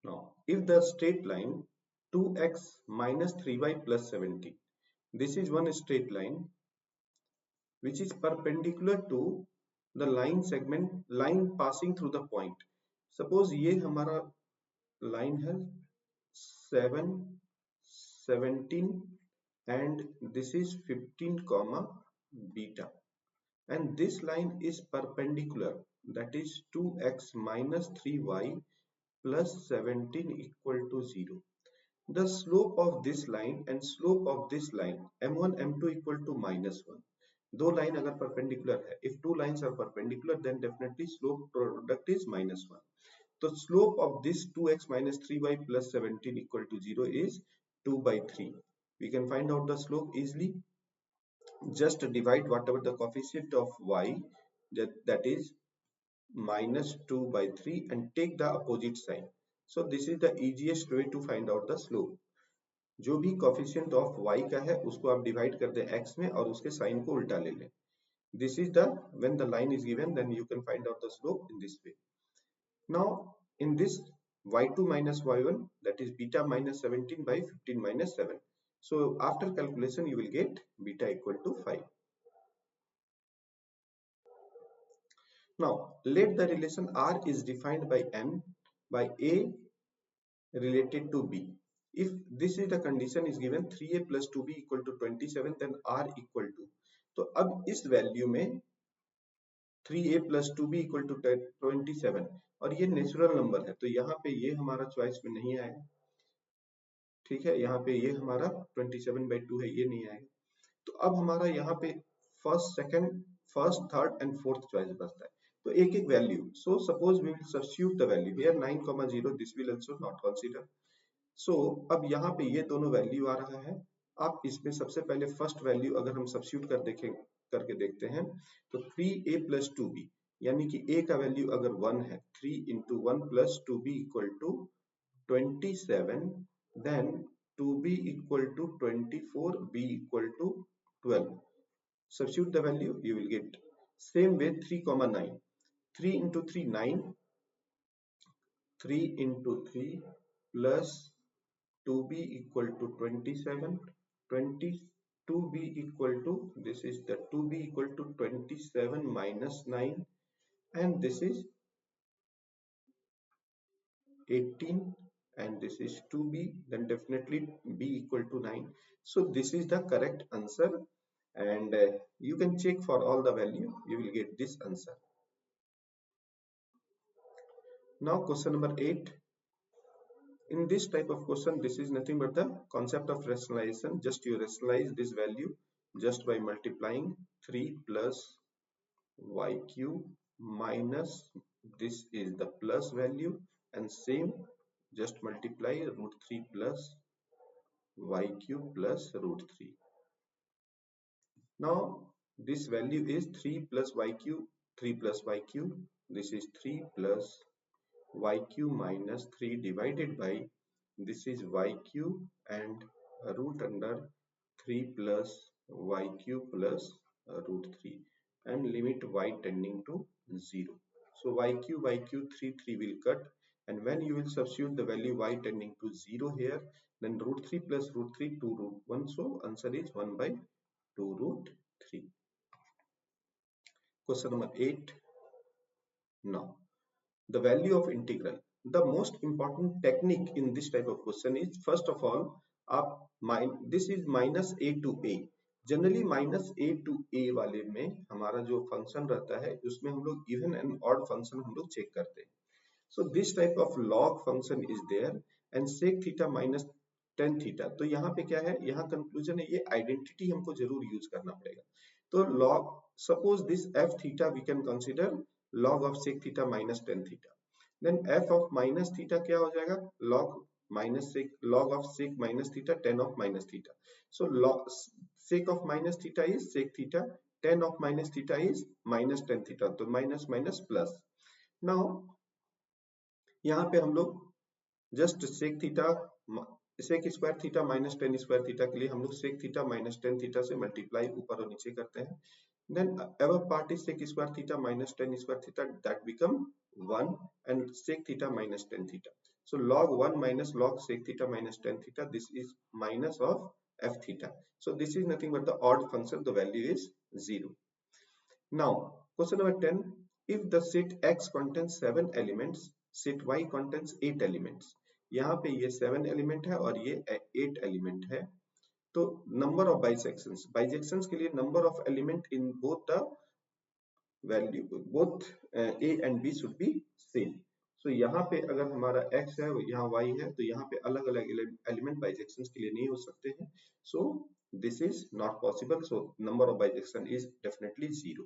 Now, if the straight line 2x minus 3y plus 17, this is one straight line which is perpendicular to the line passing through the point. Suppose ये हमारा line है 7, 17 and this is 15 comma beta, and this line is perpendicular, that is 2x minus 3y plus 17 equal to 0. The slope of this line and slope of this line m1 m2 equal to -1. दो line अगर perpendicular है, if two lines are perpendicular then definitely slope product is -1. So slope of this 2x minus 3y plus 17 equal to 0 is 2 by 3. We can find out the slope easily. Just divide whatever the coefficient of y, that is minus 2 by 3, and take the opposite sign. So this is the easiest way to find out the slope. जो भी coefficient of y का है उसको आप divide कर दें x में और उसके sign को उल्टा ले लें. This is the when the line is given, then you can find out the slope in this way. Now in this y2 minus y1, that is beta minus 17 by 15 minus 7. So after calculation you will get beta equal to 5. Now let the relation R is defined by n by A related to B. If this is the condition is given 3a plus 2b equal to 27, then R equal to, तो अब इस value में 3a plus 2b equal to 27 और ये natural number है तो यहाँ पे ये हमारा चॉइस में नहीं आएगा. ठीक है, यहाँ पे ये हमारा 27/2 है, ये नहीं आएगा. तो अब हमारा यहाँ पे first, second, first, third and fourth choice बचता है. तो एक एक value. So suppose we will substitute the value here 9,0. This will also not consider. So अब यहाँ पे ये दोनों वैल्यू आ रहा है. आप इसमें सबसे पहले फर्स्ट वैल्यू अगर हम सब्स्टिट्यूट करके देखते हैं तो 3a plus 2b, यानी कि a का वैल्यू अगर 1 है, 3 into 1 plus 2b equal to 27, then 2b equal to 24, b equal to 12. Substitute the value, you will get same way 3,9. 3 into 3 9, 3 into 3 plus 2b equal to 27, 22b equal to, this is the 2b equal to 27 minus 9, and this is 18, and this is 2b, then definitely b equal to 9. So this is the correct answer, and you can check for all the value, you will get this answer. Now question number 8. In this type of question, this is nothing but the concept of rationalization. Just you rationalize this value just by multiplying 3 plus y cube minus this is the plus value, and same just multiply root 3 plus y cube plus root 3. Now this value is 3 plus y cube, 3 plus y cube. This is 3 plus y cube minus 3 divided by this is y cube and root under 3 plus y cube plus root 3, and limit y tending to 0. So y cube 3 will cut, and when you will substitute the value y tending to 0 here, then root 3 plus root 3 2 root 1. So answer is 1 by 2 root 3. Question number 8. Now the value of integral. The most important technique in this type of question is, first of all, this is minus a to a. Generally minus a to a वाले में हमारा जो function रहता है उसमें हम लोग even and odd function हम लोग चेक करते हैं. So this type of log function is there and sec theta minus tan theta. तो यहाँ पे क्या है, यहाँ कंक्लूजन है, ये आइडेंटिटी हमको जरूर यूज करना पड़ेगा. तो log, suppose this f theta we can consider log of sec theta minus tan theta. Then f of minus theta क्या हो जाएगा, log of sec minus theta tan of minus theta. So log sec of minus theta is sec theta, tan of minus theta is minus tan theta. तो minus minus plus. Now यहाँ पे हम लोग just sec square theta minus tan square theta के लिए हम लोग sec theta minus tan theta से मल्टीप्लाई ऊपर और नीचे करते हैं. Then above part is sec square theta minus tan square theta, that become 1, and sec theta minus tan theta. So log 1 minus log sec theta minus tan theta, this is minus of f theta. So this is nothing but the odd function, the value is 0. Now question number 10, if the set x contains 7 elements, set y contains 8 elements. यहाँ पे ये 7 element है और ये 8 element है. तो number of बाइजेक्शंस के लिए number of element in both the value, both a and b should be same. So यहाँ पे अगर हमारा x है, यहाँ y है, तो यहाँ पे अलग अलग एलिमेंट बाइजेक्शंस के लिए नहीं हो सकते हैं. So this is not possible. So number of bijection is definitely 0.